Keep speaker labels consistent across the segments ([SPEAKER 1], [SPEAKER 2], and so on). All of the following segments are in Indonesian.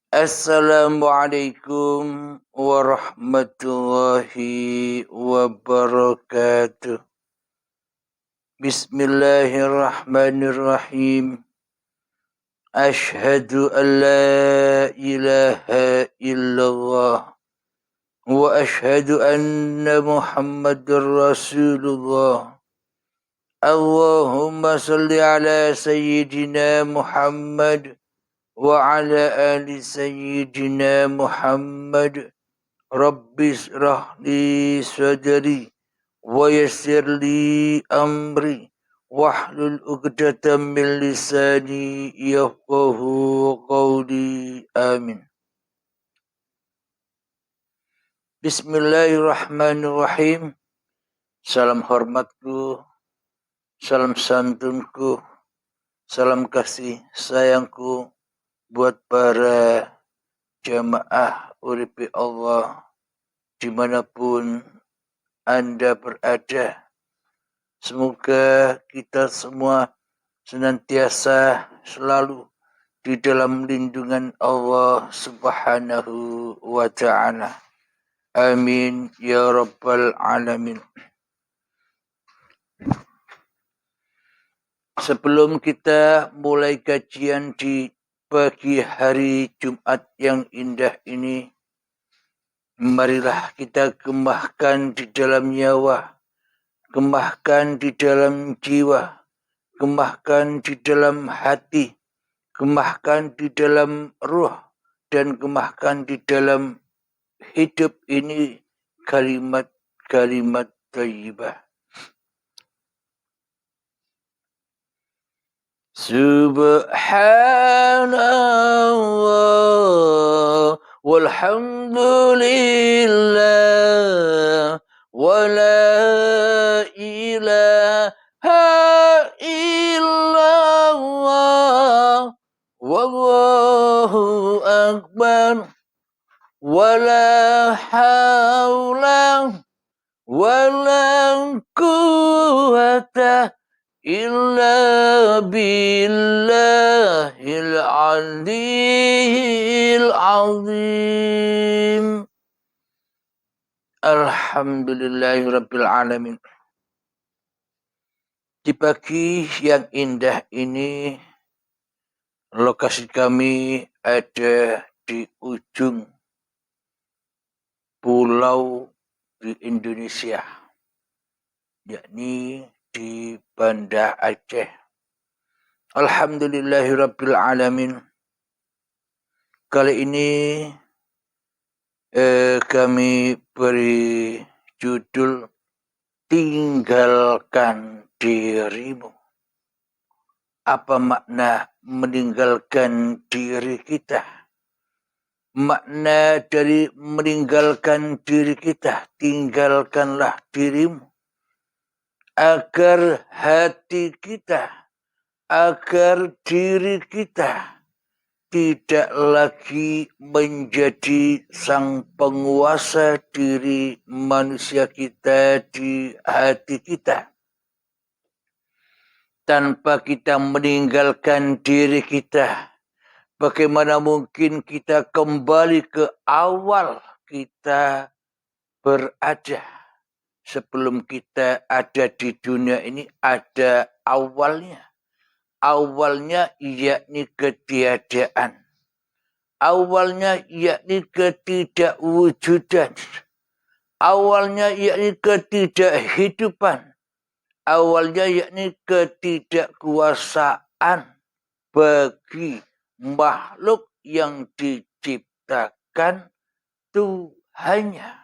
[SPEAKER 1] Assalamualaikum warahmatullahi wabarakatuh. Bismillahirrahmanirrahim. Ashhadu an la ilaha illallah wa ashhadu anna Muhammadar Rasulullah. Allahumma salli ala sayyidina Muhammad wa ala ali sayyidina Muhammad. Rabbi shrah li sadri wa yassir li amri wahlul 'uqdatam min lisani yafqahu qawli. Amin. Bismillahirrahmanirrahim. Salam hormatku, salam santunku, salam kasih sayangku buat para jamaah uripi Allah dimanapun Anda berada. Semoga kita semua senantiasa selalu di dalam lindungan Allah Subhanahu wa ta'ala. Amin ya rabbal alamin. Sebelum kita mulai kajian di pagi hari Jumat yang indah ini, marilah kita gemahkan di dalam nyawa, gemahkan di dalam jiwa, gemahkan di dalam hati, gemahkan di dalam ruh, dan gemahkan di dalam hidup ini kalimat-kalimat thayyibah. Subhanallah walhamdulillah wa la ilaha illallah wallahu akbar wa la hawla wa la quwwata illa billahil aliyyil azim. Alhamdulillahirabbil alamin. Di pagi yang indah ini, lokasi kami ada di ujung pulau di Indonesia, yakni di Banda Aceh. Alhamdulillahirabbil alamin. Kali ini kami beri judul Tinggalkan Dirimu. Apa makna meninggalkan diri kita? Makna dari meninggalkan diri kita, tinggalkanlah dirimu. Agar hati kita, agar diri kita tidak lagi menjadi sang penguasa diri manusia kita di hati kita. Tanpa kita meninggalkan diri kita, bagaimana mungkin kita kembali ke awal kita berada? Sebelum kita ada di dunia ini ada awalnya. Awalnya yakni ketiadaan. Awalnya yakni ketidakwujudan. Awalnya yakni ketidakhidupan. Awalnya yakni ketidakkuasaan bagi makhluk yang diciptakan Tuhannya.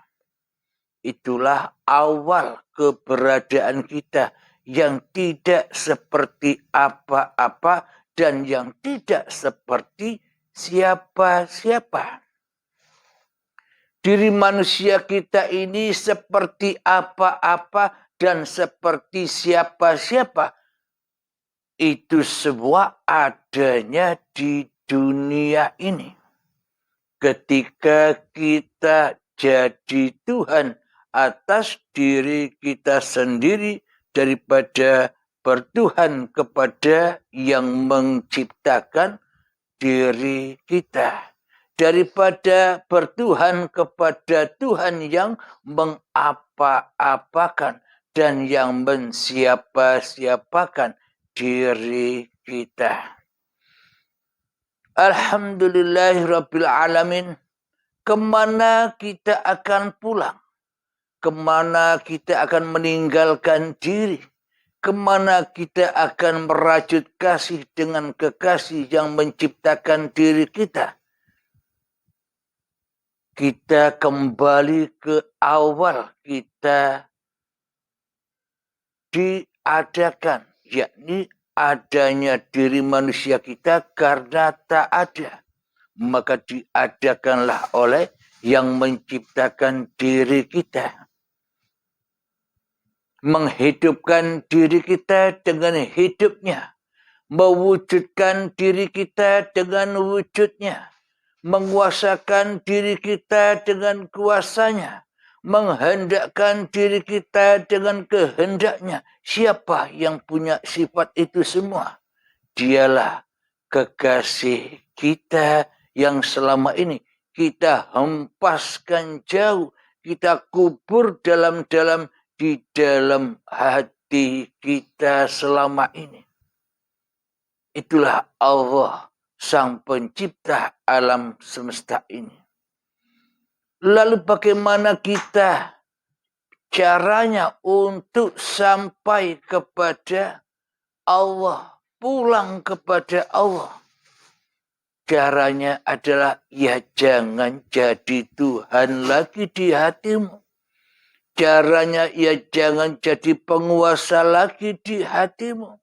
[SPEAKER 1] Itulah awal keberadaan kita yang tidak seperti apa-apa dan yang tidak seperti siapa-siapa. Diri manusia kita ini seperti apa-apa dan seperti siapa-siapa. Itu semua adanya di dunia ini. Ketika kita jadi Tuhan atas diri kita sendiri daripada bertuhan kepada yang menciptakan diri kita. daripada bertuhan kepada Tuhan yang mengapa-apakan dan yang mensiapa-siapakan diri kita. Alhamdulillahirabbil alamin. Kemana kita akan pulang? Kemana kita akan meninggalkan diri? Kemana kita akan merajut kasih dengan kekasih yang menciptakan diri kita? Kita kembali ke awal kita diadakan, yakni adanya diri manusia kita karena tak ada. Maka diadakanlah oleh yang menciptakan diri kita. Menghidupkan diri kita dengan hidupnya, mewujudkan diri kita dengan wujudnya, menguasakan diri kita dengan kuasanya, menghendakkan diri kita dengan kehendaknya. Siapa yang punya sifat itu semua? Dialah kekasih kita yang selama ini kita hempaskan jauh, kita kubur dalam-dalam di dalam hati kita selama ini. Itulah Allah, Sang Pencipta alam semesta ini. Lalu bagaimana kita caranya untuk sampai kepada Allah, pulang kepada Allah? Caranya adalah ya jangan jadi Tuhan lagi di hatimu. Caranya ya jangan jadi penguasa lagi di hatimu.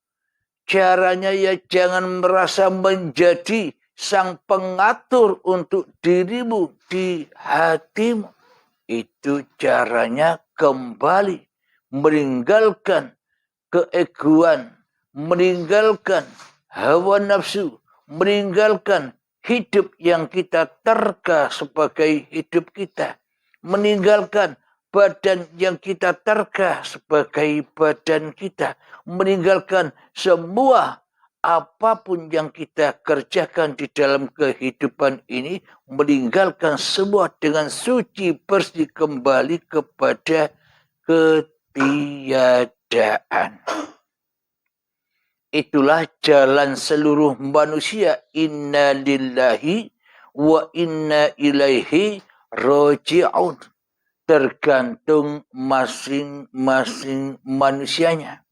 [SPEAKER 1] Caranya ya jangan merasa menjadi sang pengatur untuk dirimu di hatimu. Itu caranya kembali meninggalkan keegoan, meninggalkan hawa nafsu, meninggalkan hidup yang kita terka sebagai hidup kita, meninggalkan badan yang kita terka sebagai badan kita, meninggalkan semua apapun yang kita kerjakan di dalam kehidupan ini, meninggalkan semua dengan suci bersih kembali kepada ketiadaan. Itulah jalan seluruh manusia. Inna lillahi wa inna ilaihi raji'un. Tergantung masing-masing manusianya.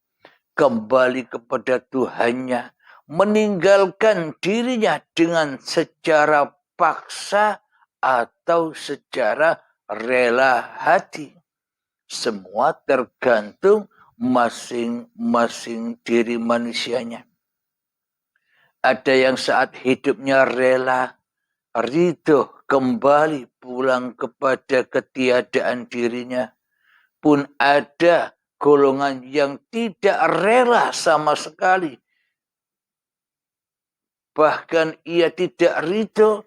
[SPEAKER 1] Kembali kepada Tuhannya. Meninggalkan dirinya dengan secara paksa atau secara rela hati. Semua tergantung masing-masing diri manusianya. Ada yang saat hidupnya rela, ridho, kembali pulang kepada ketiadaan dirinya. Pun ada golongan yang tidak rela sama sekali. Bahkan ia tidak ridho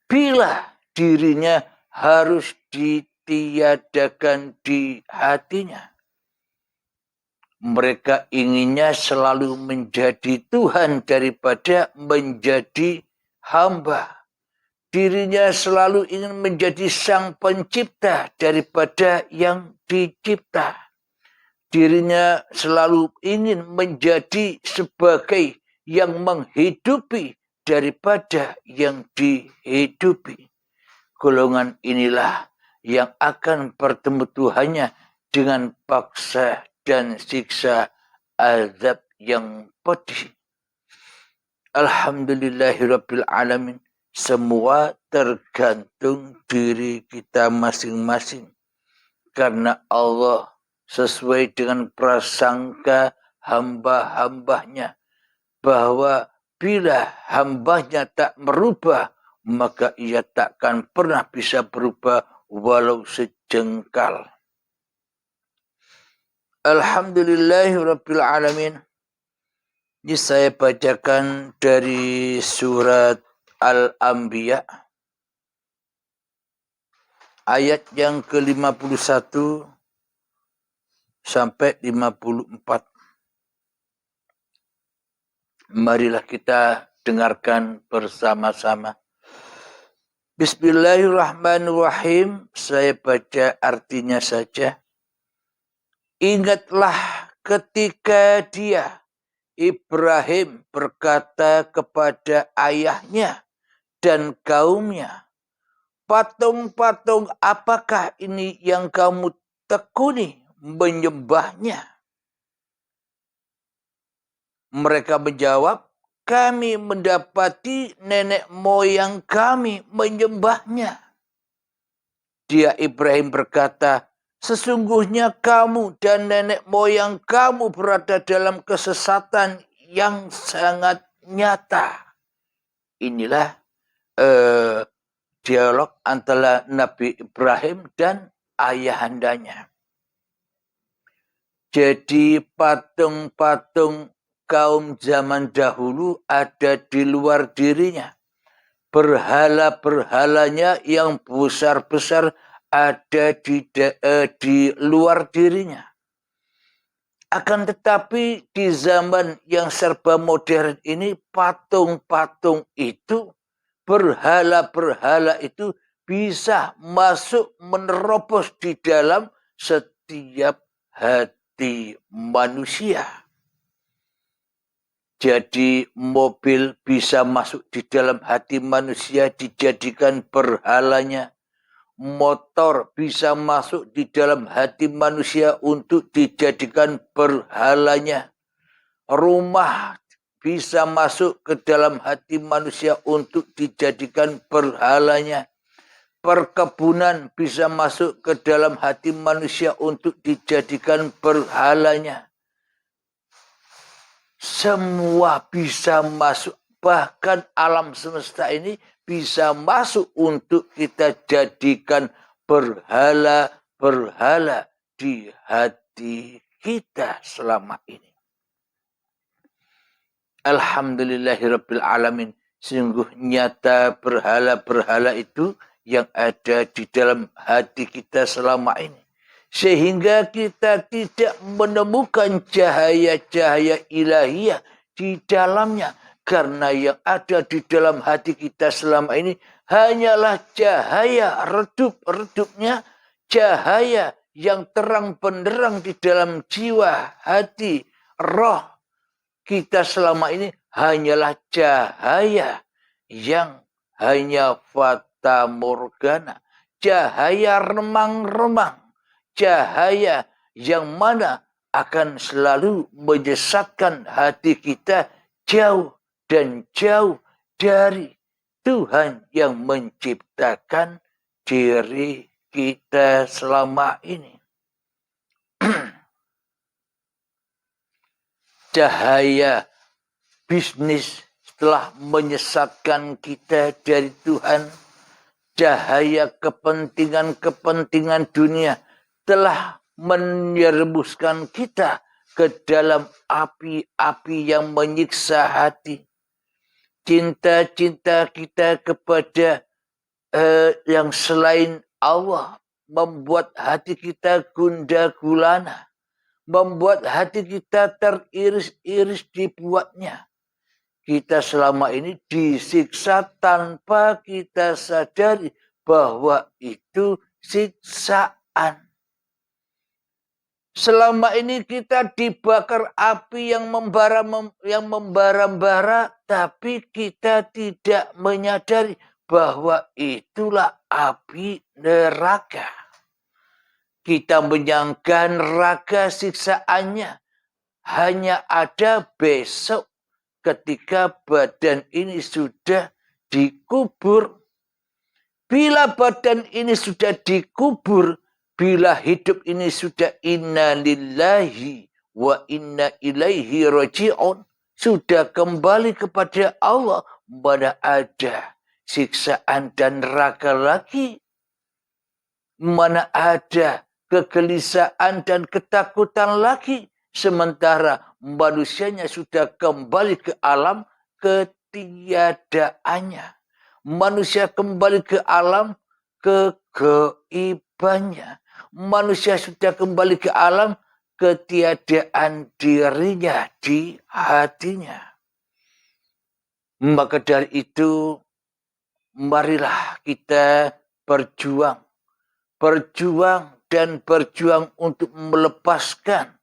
[SPEAKER 1] bila dirinya harus ditiadakan di hatinya. Mereka inginnya selalu menjadi Tuhan daripada menjadi hamba. Dirinya selalu ingin menjadi sang pencipta daripada yang dicipta. Dirinya selalu ingin menjadi sebagai yang menghidupi daripada yang dihidupi. Golongan inilah yang akan bertemu Tuhannya dengan paksa dan siksa azab yang pedih. Alhamdulillahirabbil alamin. Semua tergantung diri kita masing-masing. Karena Allah sesuai dengan prasangka hamba-hambanya. Bahwa bila hambanya tak merubah, maka ia takkan pernah bisa berubah walau sejengkal. Alhamdulillahirabbil alamin. Ini saya bacakan dari surat Al-Anbiya ayat yang ke-51 sampai 54. Marilah kita dengarkan bersama-sama. Bismillahirrahmanirrahim. Saya baca artinya saja. Ingatlah ketika dia, Ibrahim, berkata kepada ayahnya dan kaumnya, patung-patung apakah ini yang kamu tekuni menyembahnya? Mereka menjawab, kami mendapati nenek moyang kami menyembahnya. Dia Ibrahim berkata, sesungguhnya kamu dan nenek moyang kamu berada dalam kesesatan yang sangat nyata. Inilah dialog antara Nabi Ibrahim dan ayahandanya. Jadi patung-patung kaum zaman dahulu ada di luar dirinya. Berhala-berhalanya yang besar-besar ada di luar dirinya. Akan tetapi di zaman yang serba modern ini, patung-patung itu, berhala-berhala itu bisa masuk menerobos di dalam setiap hati manusia. Jadi mobil bisa masuk di dalam hati manusia dijadikan berhalanya. Motor bisa masuk di dalam hati manusia untuk dijadikan berhalanya. Rumah bisa masuk ke dalam hati manusia untuk dijadikan berhalanya. Perkebunan bisa masuk ke dalam hati manusia untuk dijadikan berhalanya. Semua bisa masuk, bahkan alam semesta ini bisa masuk untuk kita jadikan berhala-berhala di hati kita selama ini. Alhamdulillahirrabbilalamin. Sungguh nyata berhala-berhala itu yang ada di dalam hati kita selama ini. Sehingga kita tidak menemukan cahaya-cahaya ilahiyah di dalamnya. Karena yang ada di dalam hati kita selama ini hanyalah cahaya redup-redupnya, cahaya yang terang benderang di dalam jiwa, hati, roh kita selama ini hanyalah cahaya yang hanya fata morgana, cahaya remang-remang. Cahaya yang mana akan selalu menyesatkan hati kita jauh dan jauh dari Tuhan yang menciptakan diri kita selama ini. Cahaya bisnis telah menyesatkan kita dari Tuhan. Cahaya kepentingan-kepentingan dunia telah menyerebuskan kita ke dalam api-api yang menyiksa hati. Cinta-cinta kita kepada yang selain Allah membuat hati kita gundah gulana. Membuat hati kita teriris-iris dibuatnya. Kita selama ini disiksa tanpa kita sadari bahwa itu siksaan. Selama ini kita dibakar api yang membara-bara, tapi kita tidak menyadari bahwa itulah api neraka. Kita menyangka neraka siksaannya hanya ada besok ketika badan ini sudah dikubur. Bila badan ini sudah dikubur, bila hidup ini sudah inna lillahi wa inna ilaihi raji'un, sudah kembali kepada Allah, mana ada siksaan dan neraka lagi. Mana ada kegelisahan dan ketakutan lagi. Sementara manusianya sudah kembali ke alam ketiadaannya. Manusia kembali ke alam kegaibannya. Manusia sudah kembali ke alam ketiadaan dirinya di hatinya. Maka dari itu marilah kita berjuang dan berjuang untuk melepaskan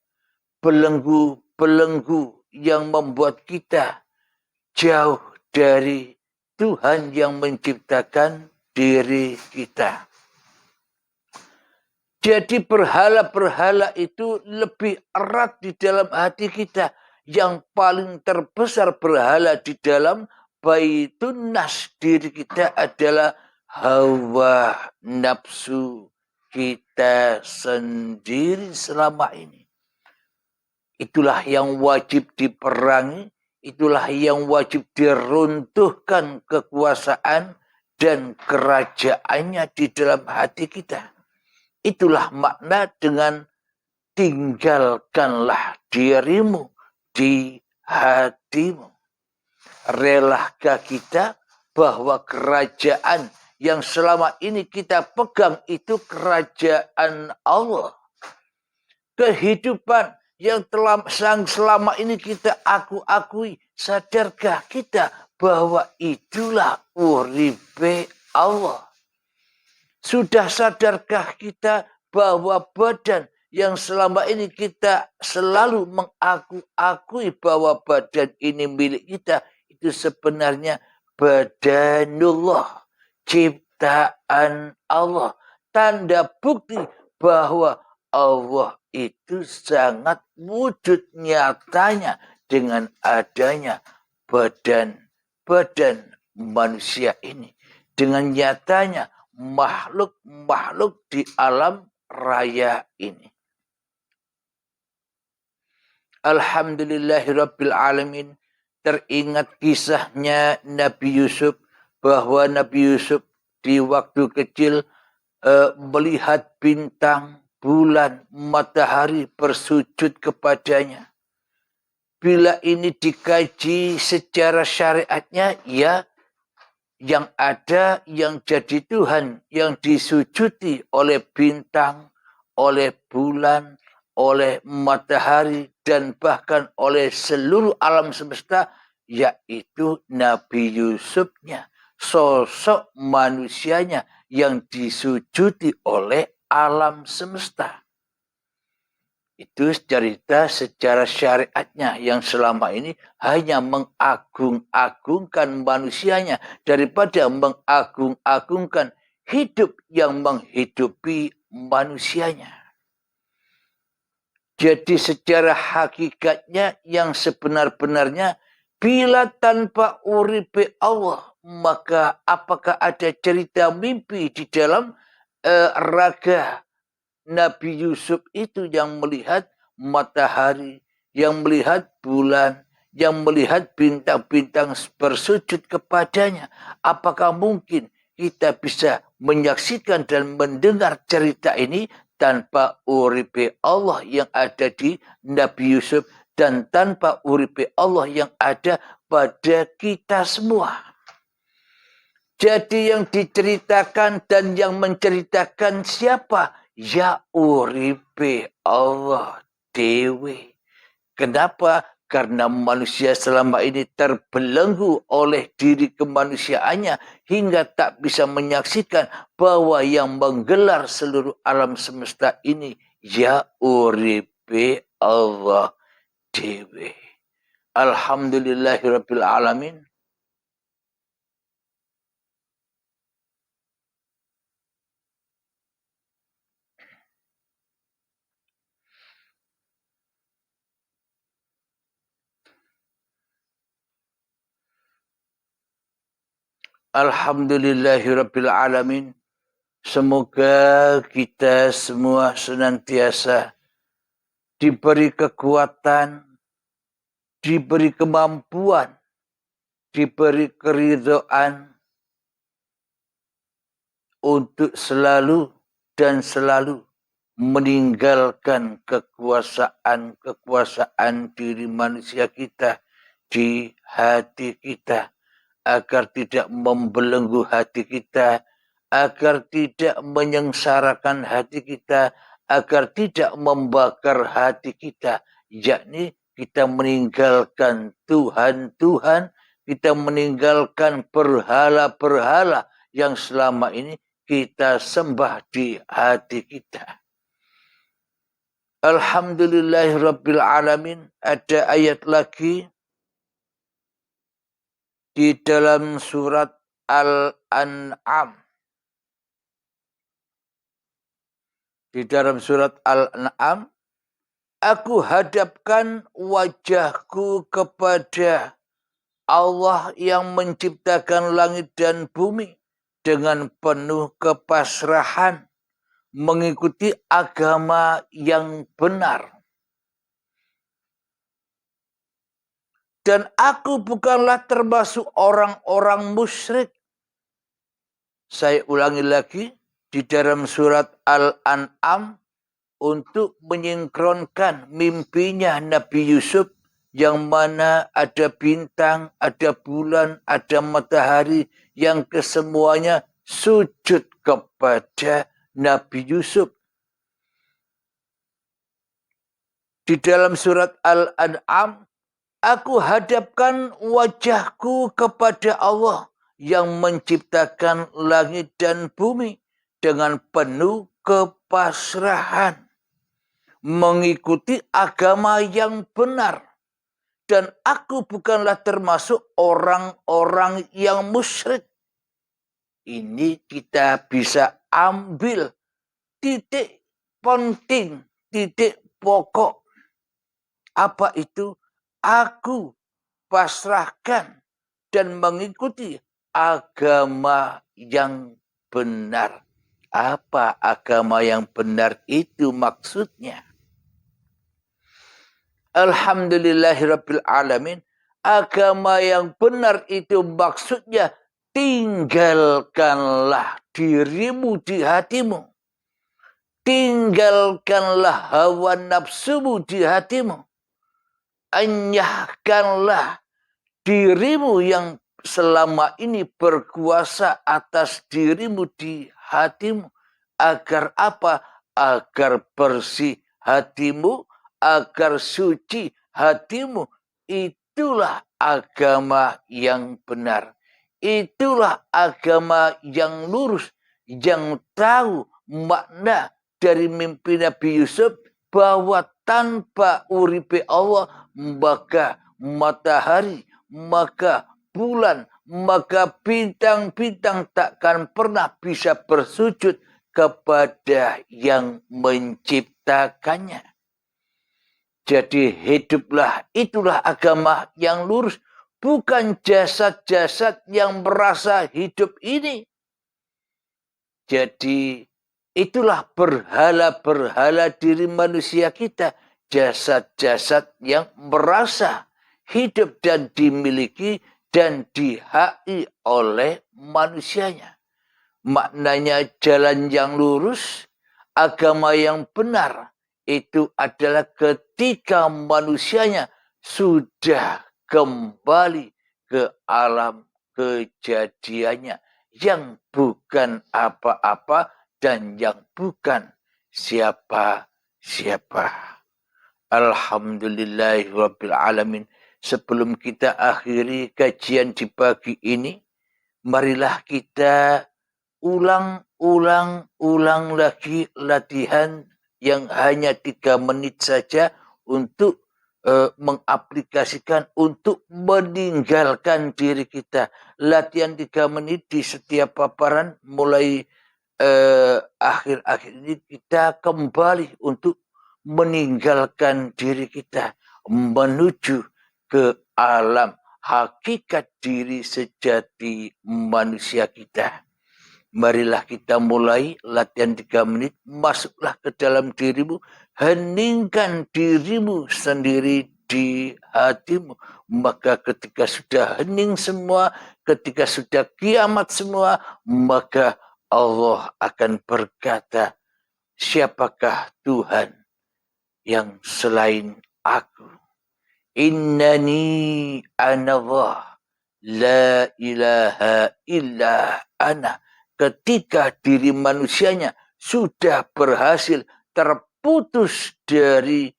[SPEAKER 1] belenggu-belenggu yang membuat kita jauh dari Tuhan yang menciptakan diri kita. Jadi berhala-berhala itu lebih erat di dalam hati kita. Yang paling terbesar berhala di dalam baitun nas diri kita adalah hawa nafsu kita sendiri selama ini. Itulah yang wajib diperangi, itulah yang wajib diruntuhkan kekuasaan dan kerajaannya di dalam hati kita. Itulah makna dengan tinggalkanlah dirimu di hatimu. Relahkah kita bahwa kerajaan yang selama ini kita pegang itu kerajaan Allah? Kehidupan yang selama ini kita akui, sadarkah kita bahwa itulah uripe Allah? Sudah sadarkah kita bahwa badan yang selama ini kita selalu mengakui bahwa badan ini milik kita, itu sebenarnya badanullah, ciptaan Allah. Tanda bukti bahwa Allah itu sangat wujud nyatanya dengan adanya badan manusia ini. Dengan nyatanya makhluk-makhluk di alam raya ini. Alhamdulillahirabbil alamin. Teringat kisahnya Nabi Yusuf, bahwa Nabi Yusuf di waktu kecil melihat bintang, bulan, matahari bersujud kepadanya. Bila ini dikaji secara syariatnya, ya, yang ada, yang jadi Tuhan, yang disujudi oleh bintang, oleh bulan, oleh matahari, dan bahkan oleh seluruh alam semesta, yaitu Nabi Yusufnya, sosok manusianya yang disujudi oleh alam semesta. Itu cerita secara syariatnya yang selama ini hanya mengagung-agungkan manusianya daripada mengagung-agungkan hidup yang menghidupi manusianya. Jadi secara hakikatnya yang sebenar-benarnya, bila tanpa uripe Allah, maka apakah ada cerita mimpi di dalam raga Nabi Yusuf itu yang melihat matahari, yang melihat bulan, yang melihat bintang-bintang bersujud kepadanya? Apakah mungkin kita bisa menyaksikan dan mendengar cerita ini tanpa uripe Allah yang ada di Nabi Yusuf dan tanpa uripe Allah yang ada pada kita semua? Jadi yang diceritakan dan yang menceritakan siapa? Ya uripe Allah dewe. Kenapa? Karena manusia selama ini terbelenggu oleh diri kemanusiaannya hingga tak bisa menyaksikan bahwa yang menggelar seluruh alam semesta ini ya uripe Allah dewe. Alhamdulillahirabbil alamin. Alhamdulillahirabbil alamin. Semoga kita semua senantiasa diberi kekuatan, diberi kemampuan, diberi keridhaan untuk selalu dan selalu meninggalkan kekuasaan diri manusia kita di hati kita, agar tidak membelenggu hati kita, agar tidak menyengsarakan hati kita, agar tidak membakar hati kita, yakni kita meninggalkan Tuhan-Tuhan, kita meninggalkan berhala-berhala yang selama ini kita sembah di hati kita. Alhamdulillahirabbil alamin. Ada ayat lagi di dalam surat Al-An'am. Di dalam surat Al-An'am, aku hadapkan wajahku kepada Allah yang menciptakan langit dan bumi dengan penuh kepasrahan, mengikuti agama yang benar. Dan aku bukanlah termasuk orang-orang musyrik. Saya ulangi lagi di dalam surat Al-An'am untuk menyingkronkan mimpinya Nabi Yusuf yang mana ada bintang, ada bulan, ada matahari yang kesemuanya sujud kepada Nabi Yusuf. Di dalam surat Al-An'am, aku hadapkan wajahku kepada Allah yang menciptakan langit dan bumi dengan penuh kepasrahan, mengikuti agama yang benar. Dan aku bukanlah termasuk orang-orang yang musyrik. Ini kita bisa ambil titik penting, titik pokok. Apa itu? Aku pasrahkan dan mengikuti agama yang benar. Apa agama yang benar itu maksudnya? Alhamdulillahirabbil alamin. Agama yang benar itu maksudnya tinggalkanlah dirimu di hatimu. Tinggalkanlah hawa nafsumu di hatimu. Anyahkanlah dirimu yang selama ini berkuasa atas dirimu di hatimu. Agar apa? Agar bersih hatimu, agar suci hatimu. Itulah agama yang benar. Itulah agama yang lurus, yang tahu makna dari mimpi Nabi Yusuf bahwa tanpa uripe Allah, maka matahari, maka bulan, maka bintang-bintang takkan pernah bisa bersujud kepada yang menciptakannya. Jadi hiduplah, itulah agama yang lurus. Bukan jasad-jasad yang merasa hidup ini. Jadi itulah berhala-berhala diri manusia kita. Jasad-jasad yang merasa hidup dan dimiliki dan dihaki oleh manusianya. Maknanya jalan yang lurus, agama yang benar, itu adalah ketika manusianya sudah kembali ke alam kejadiannya yang bukan apa-apa dan yang bukan siapa-siapa. Alhamdulillahirabbil alamin. Sebelum kita akhiri kajian di pagi ini, marilah kita ulang lagi latihan yang hanya 3 menit saja untuk mengaplikasikan, untuk meninggalkan diri kita. Latihan 3 menit di setiap paparan mulai akhir-akhir ini kita kembali untuk meninggalkan diri kita menuju ke alam hakikat diri sejati manusia kita. Marilah kita mulai latihan 3 menit. Masuklah ke dalam dirimu. Heningkan dirimu sendiri di hatimu. Maka ketika sudah hening semua, ketika sudah kiamat semua, maka Allah akan berkata, siapakah Tuhan yang selain aku? Innani anallah, la ilaha illa ana. Ketika diri manusianya sudah berhasil terputus dari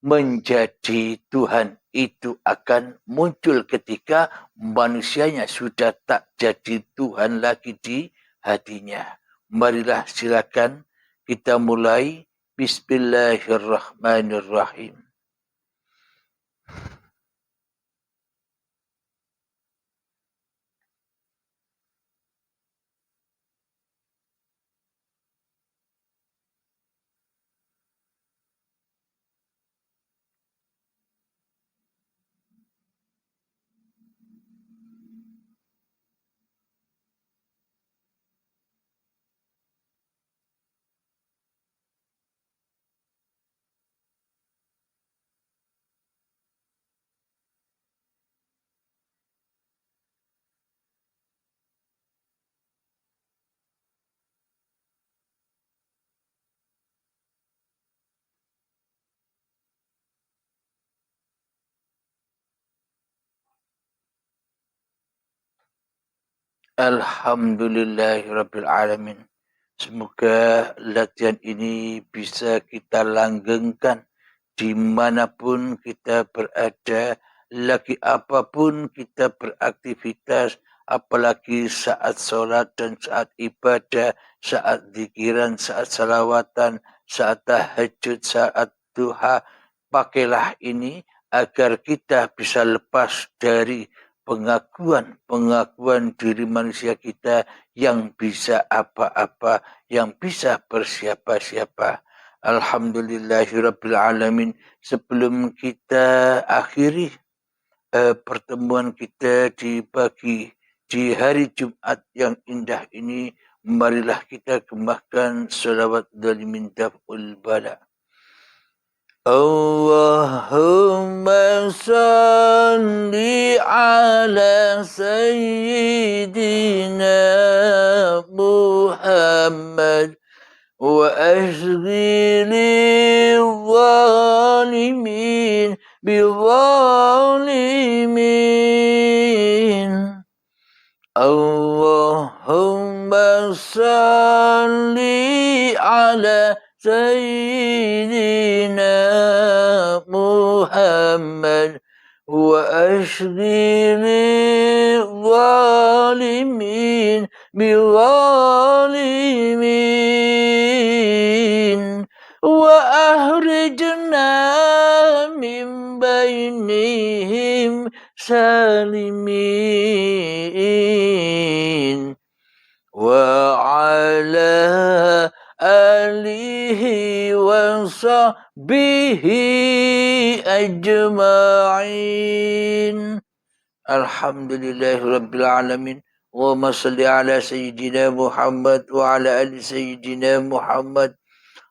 [SPEAKER 1] menjadi Tuhan itu akan muncul ketika manusianya sudah tak jadi Tuhan lagi di hatinya. Marilah silakan kita mulai. Bismillahirrahmanirrahim. Alhamdulillahirrabbilalamin. Semoga latihan ini bisa kita langgengkan dimanapun kita berada, lagi apapun kita beraktivitas, apalagi saat sholat dan saat ibadah, saat zikiran, saat salawatan, saat tahajud, saat duha. Pakailah ini agar kita bisa lepas dari pengakuan diri manusia kita yang bisa apa-apa, yang bisa bersiapa-siapa. Alhamdulillahirrabbilalamin. Sebelum kita akhiri pertemuan kita di hari Jumat yang indah ini, marilah kita gembahkan salawat dari mintaf'ul bala. Allahumma salli ala sayyidina Muhammad wa ashghili zalimin bizalimin. Allahumma salli ala sayyidina Muhammad wa ashghili zalimin bizalimin wa ahrijna min bainihim salimin wa ala alihi wa sahbihi ajma'in. Alhamdulillahi rabbil alamin. Allahumma salli ala sayyidina Muhammad wa ala ali sayyidina Muhammad.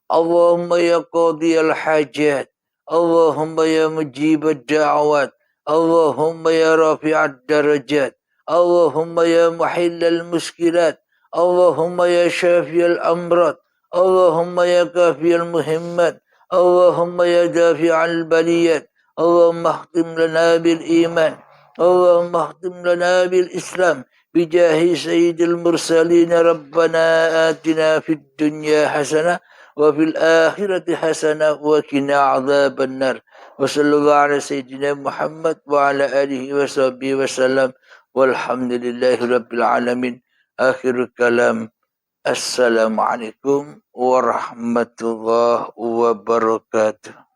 [SPEAKER 1] Allahumma ya qadiyal hajat, Allahumma ya mujibad da'awat, Allahumma ya rafi'ad darajat, Allahumma ya muhillal muskilat, Allahumma ya syafiyal amrat, Allahumma ya kafiyal muhimmat, Allahumma ya dafi'al baliyat, Allahumma akhtim lana bil iman, Allahumma akhtim lana bil islam, bijahi sayyidil mursalin. Rabbana atina fid dunya hasanah وفي الآخرة حسنة وقنا عذاب النار وصلى الله على سيدنا محمد وعلى آله وصحبه وسلم والحمد لله رب العالمين. آخر الكلام السلام عليكم ورحمة الله وبركاته.